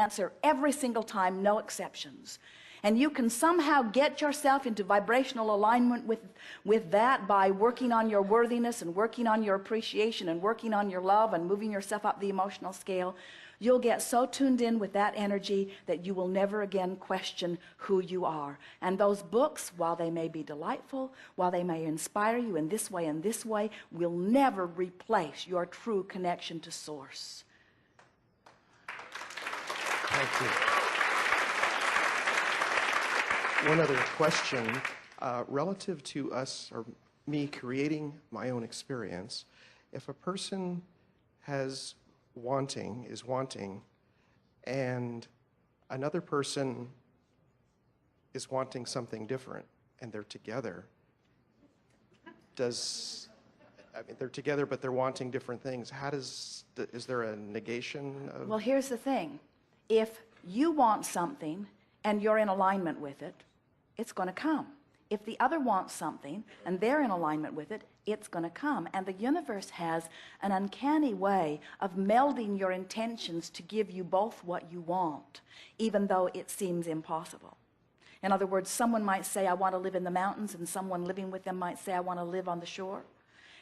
answer every single time, no exceptions. And you can somehow get yourself into vibrational alignment with that by working on your worthiness and working on your appreciation and working on your love and moving yourself up the emotional scale. You'll get so tuned in with that energy that you will never again question who you are. And those books, while they may be delightful, while they may inspire you in this way and this way, will never replace your true connection to Source. Thank you. One other question, relative to us, or me creating my own experience, if a person is wanting, and another person is wanting something different, and they're together, they're together, but they're wanting different things. Is there a negation of... Well, here's the thing. If you want something and you're in alignment with it, it's going to come. If the other wants something and they're in alignment with it, it's going to come. And the universe has an uncanny way of melding your intentions to give you both what you want, even though it seems impossible. In other words, someone might say, I want to live in the mountains, and someone living with them might say, I want to live on the shore.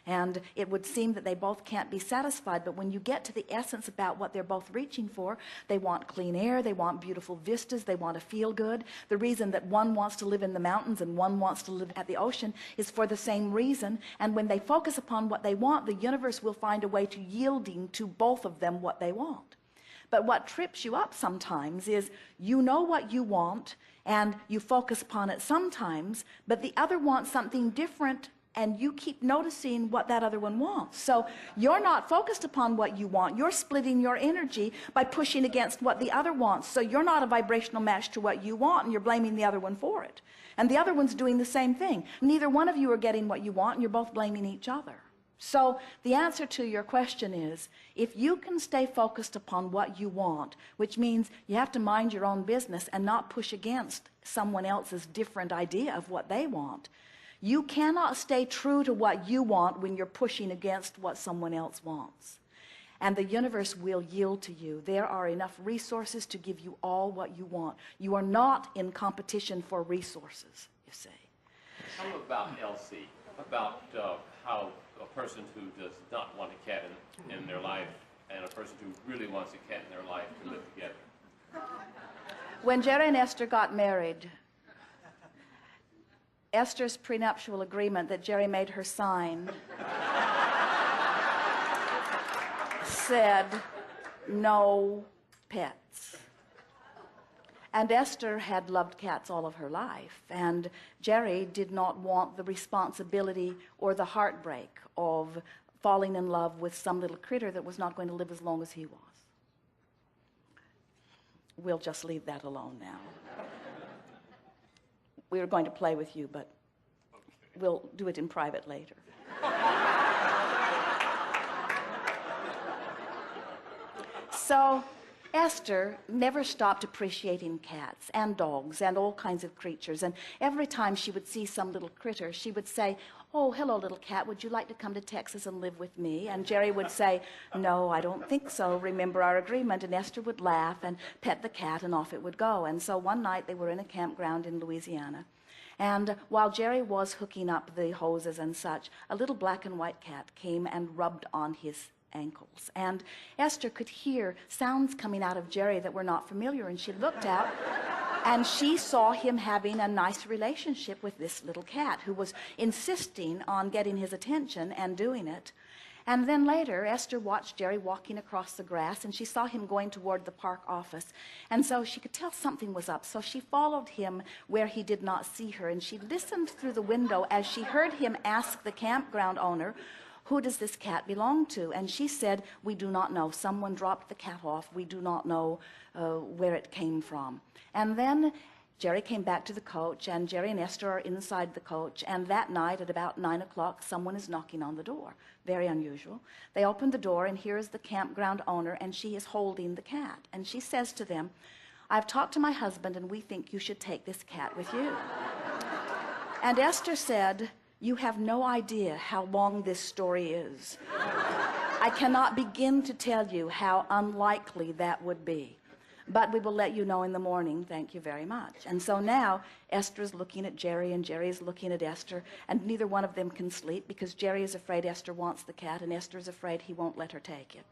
And it would seem that they both can't be satisfied, but when you get to the essence about what they're both reaching for, they want clean air, they want beautiful vistas, they want to feel good. The reason that one wants to live in the mountains and one wants to live at the ocean is for the same reason. And when they focus upon what they want, the universe will find a way to yielding to both of them what they want. But what trips you up sometimes is you know what you want and you focus upon it sometimes, but the other wants something different, and you keep noticing what that other one wants. So you're not focused upon what you want. You're splitting your energy by pushing against what the other wants. So you're not a vibrational match to what you want, and you're blaming the other one for it. And the other one's doing the same thing. Neither one of you are getting what you want, and you're both blaming each other. So the answer to your question is, if you can stay focused upon what you want, which means you have to mind your own business and not push against someone else's different idea of what they want. You cannot stay true to what you want when you're pushing against what someone else wants. And the universe will yield to you. There are enough resources to give you all what you want. You are not in competition for resources, you see. Tell me about Elsie, about how a person who does not want a cat in their life and a person who really wants a cat in their life to live together. When Jerry and Esther got married, Esther's prenuptial agreement that Jerry made her sign said no pets. And Esther had loved cats all of her life, and Jerry did not want the responsibility or the heartbreak of falling in love with some little critter that was not going to live as long as he was. We'll just leave that alone now. We were going to play with you, but we'll do it in private later. So Esther never stopped appreciating cats and dogs and all kinds of creatures. And every time she would see some little critter, she would say, oh, hello, little cat, would you like to come to Texas and live with me? And Jerry would say, no, I don't think so. Remember our agreement. And Esther would laugh and pet the cat, and off it would go. And so one night they were in a campground in Louisiana. And while Jerry was hooking up the hoses and such, a little black and white cat came and rubbed on his ankles. And Esther could hear sounds coming out of Jerry that were not familiar, and she looked out and she saw him having a nice relationship with this little cat who was insisting on getting his attention and doing it. And then later, Esther watched Jerry walking across the grass, and she saw him going toward the park office. And so she could tell something was up. So she followed him where he did not see her, and she listened through the window as she heard him ask the campground owner, who does this cat belong to? And she said, we do not know. Someone dropped the cat off. We do not know where it came from. And then Jerry came back to the coach, and Jerry and Esther are inside the coach. And that night at about 9 o'clock, someone is knocking on the door. Very unusual. They open the door, and here is the campground owner, and she is holding the cat. And she says to them, I've talked to my husband, and we think you should take this cat with you. And Esther said, you have no idea how long this story is. I cannot begin to tell you how unlikely that would be. but we will let you know in the morning. Thank you very much. And so now Esther is looking at Jerry, and Jerry is looking at Esther, and neither one of them can sleep because Jerry is afraid Esther wants the cat, and Esther is afraid he won't let her take it.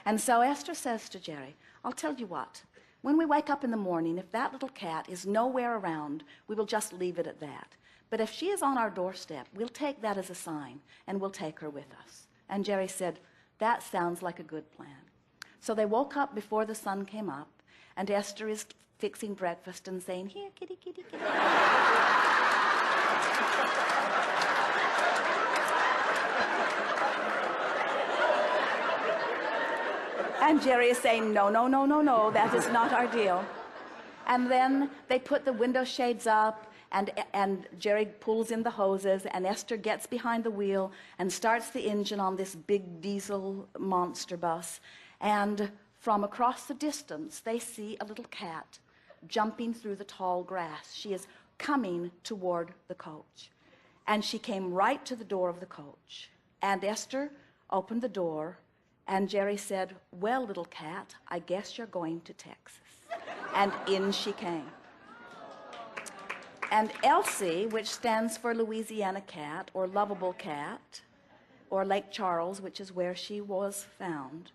And so Esther says to Jerry, I'll tell you what, when we wake up in the morning, if that little cat is nowhere around, we will just leave it at that. But if she is on our doorstep, we'll take that as a sign, and we'll take her with us. And Jerry said, that sounds like a good plan. So they woke up before the sun came up, and Esther is fixing breakfast and saying, here, kitty, kitty, kitty. And Jerry is saying, no, no, no, no, no, that is not our deal. And then they put the window shades up, and Jerry pulls in the hoses, and Esther gets behind the wheel and starts the engine on this big diesel monster bus. And from across the distance, they see a little cat jumping through the tall grass. She is coming toward the coach. And she came right to the door of the coach. And Esther opened the door, and Jerry said, well, little cat, I guess you're going to Texas. And in she came. And Elsie, which stands for Louisiana cat, or lovable cat, or Lake Charles, which is where she was found,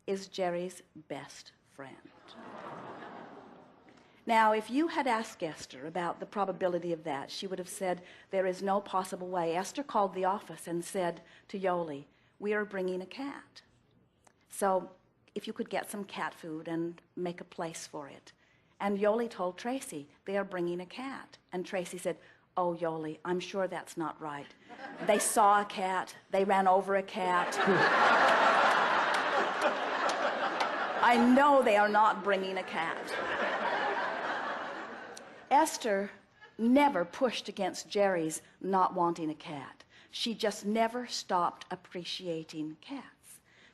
is Jerry's best friend. Now, if you had asked Esther about the probability of that, she would have said, there is no possible way. Esther called the office and said to Yoli, we are bringing a cat. So if you could get some cat food and make a place for it. And Yoli told Tracy, they are bringing a cat. And Tracy said, oh, Yoli, I'm sure that's not right. They saw a cat. They ran over a cat. I know they are not bringing a cat. Esther never pushed against Jerry's not wanting a cat. She just never stopped appreciating cats.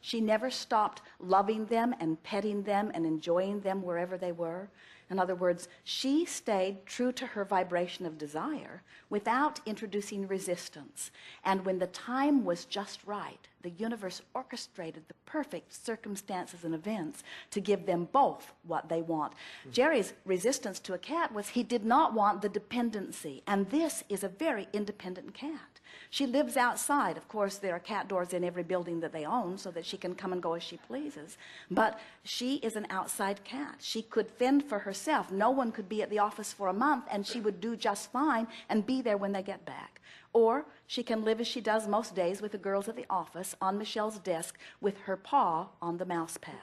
She never stopped loving them and petting them and enjoying them wherever they were. In other words, she stayed true to her vibration of desire without introducing resistance. And when the time was just right, the universe orchestrated the perfect circumstances and events to give them both what they want. Jerry's resistance to a cat was he did not want the dependency. And this is a very independent cat. She lives outside. Of course, there are cat doors in every building that they own so that she can come and go as she pleases. But she is an outside cat. She could fend for herself. No one could be at the office for a month, and she would do just fine and be there when they get back. Or she can live as she does most days with the girls at the office on Michelle's desk with her paw on the mouse pad.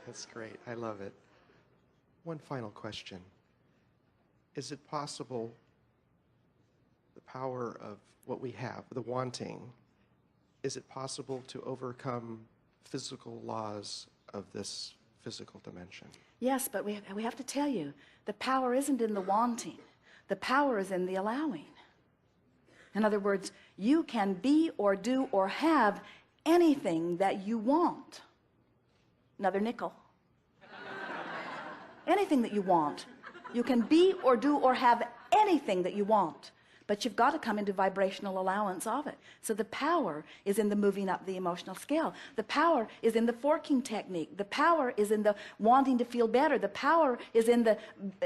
That's great. I love it. One final question. Is it possible the power of what we have, the wanting, is it possible to overcome physical laws of this physical dimension? Yes, but we have to tell you, the power isn't in the wanting. The power is in the allowing. In other words, you can be or do or have anything that you want. Another nickel. Anything that you want. You can be or do or have anything that you want. But you've got to come into vibrational allowance of it. So the power is in the moving up the emotional scale. The power is in the forking technique. The power is in the wanting to feel better. The power is in the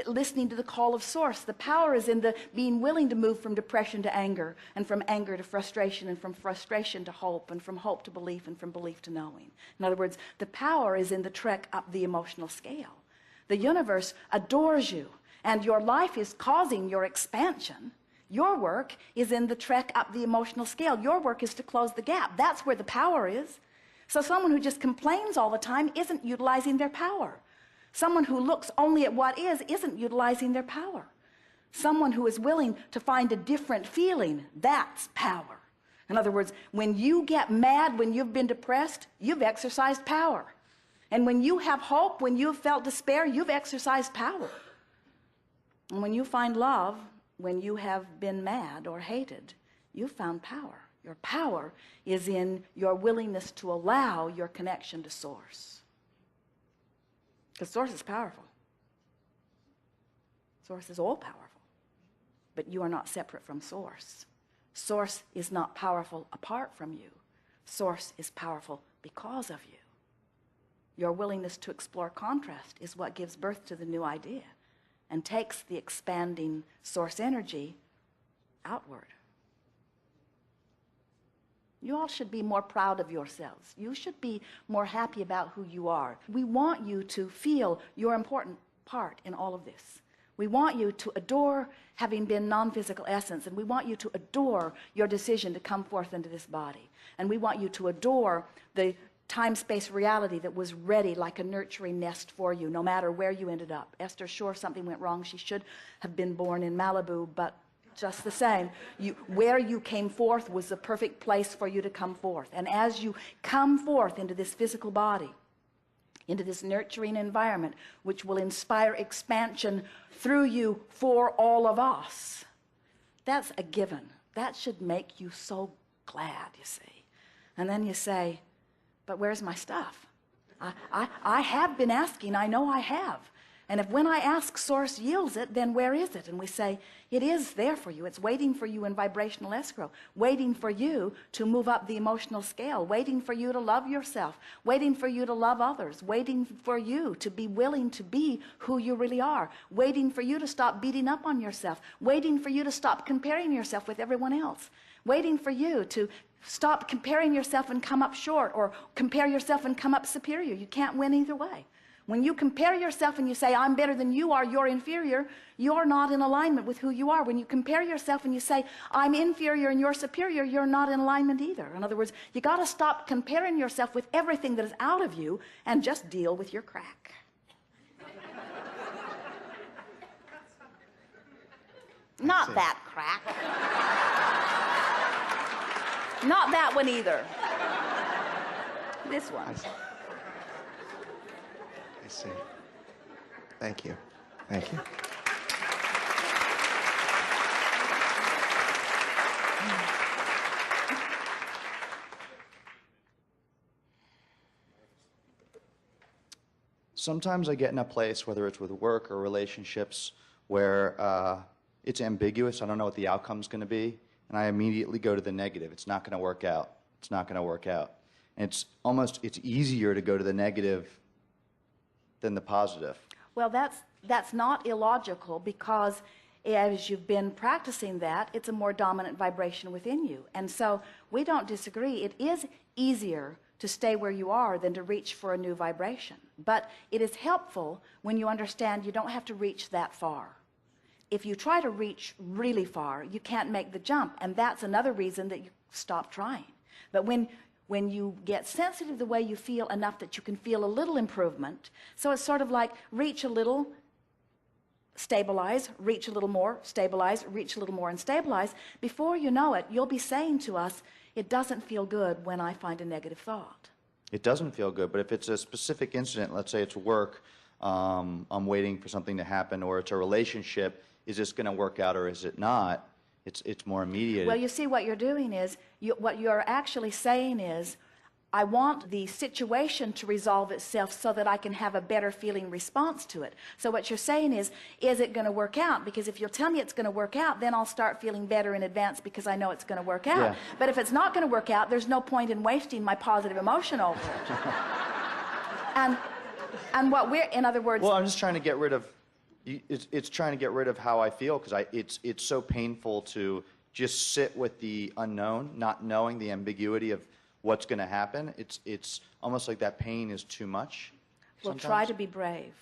listening to the call of source. The power is in the being willing to move from depression to anger, and from anger to frustration, and from frustration to hope, and from hope to belief, and from belief to knowing. In other words, the power is in the trek up the emotional scale. The universe adores you, and your life is causing your expansion. Your work is in the trek up the emotional scale. Your work is to close the gap. That's where the power is. So someone who just complains all the time isn't utilizing their power. Someone who looks only at what is isn't utilizing their power. Someone who is willing to find a different feeling, that's power. In other words, when you get mad, when you've been depressed, you've exercised power. And when you have hope, when you've felt despair, you've exercised power. And when you find love, when you have been mad or hated, you've found power. Your power is in your willingness to allow your connection to Source. Because Source is powerful. Source is all powerful. but you are not separate from Source. Source is not powerful apart from you. Source is powerful because of you. Your willingness to explore contrast is what gives birth to the new idea and takes the expanding source energy outward. You all should be more proud of yourselves. You should be more happy about who you are. We want you to feel your important part in all of this. We want you to adore having been non-physical essence, and we want you to adore your decision to come forth into this body. And we want you to adore the time-space reality that was ready like a nurturing nest for you, no matter where you ended up. Esther, sure, something went wrong. She should have been born in Malibu, but just the same, where you came forth was the perfect place for you to come forth. And as you come forth into this physical body, into this nurturing environment, which will inspire expansion through you for all of us, that's a given. That should make you so glad, you see. And then you say, but where's my stuff? I have been asking, I know I have. And if when I ask, Source yields it, then where is it? And we say, it is there for you. It's waiting for you in vibrational escrow, waiting for you to move up the emotional scale, waiting for you to love yourself, waiting for you to love others, waiting for you to be willing to be who you really are, waiting for you to stop beating up on yourself, waiting for you to stop comparing yourself with everyone else, waiting for you to stop comparing yourself and come up short, or compare yourself and come up superior. You can't win either way. When you compare yourself and you say, I'm better than you are, you're inferior, you're not in alignment with who you are. When you compare yourself and you say, I'm inferior and you're superior, you're not in alignment either. In other words, you got to stop comparing yourself with everything that is out of you and just deal with your crack. Not that crack. Not that one either. This one. I see. Thank you. Thank you. Sometimes I get in a place, whether it's with work or relationships, where it's ambiguous. I don't know what the outcome's going to be, and I immediately go to the negative. It's not going to work out. It's not going to work out. And it's easier to go to the negative than the positive. Well, that's not illogical, because as you've been practicing that, it's a more dominant vibration within you. And so we don't disagree. It is easier to stay where you are than to reach for a new vibration. But it is helpful when you understand you don't have to reach that far. If you try to reach really far, you can't make the jump. And that's another reason that you stop trying. But when you get sensitive the way you feel enough that you can feel a little improvement, so it's sort of like reach a little, stabilize, reach a little more, stabilize, reach a little more, and stabilize. Before you know it, you'll be saying to us, it doesn't feel good when I find a negative thought. It doesn't feel good, but if it's a specific incident, let's say it's work, I'm waiting for something to happen, or it's a relationship, is this going to work out or is it not? It's more immediate. Well, you see, what you're doing is, what you're actually saying is, I want the situation to resolve itself so that I can have a better feeling response to it. So what you're saying is it going to work out? Because if you'll tell me it's going to work out, then I'll start feeling better in advance because I know it's going to work out. Yeah. But if it's not going to work out, there's no point in wasting my positive emotion over it. And what we're, in other words... Well, I'm just trying to get rid of... It's trying to get rid of how I feel, because it's so painful to just sit with the unknown, not knowing the ambiguity of what's going to happen. It's almost like that pain is too much. Well, sometimes. try to be brave.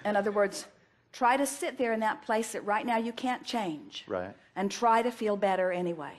In other words, try to sit there in that place that right now you can't change. Right. And try to feel better anyway.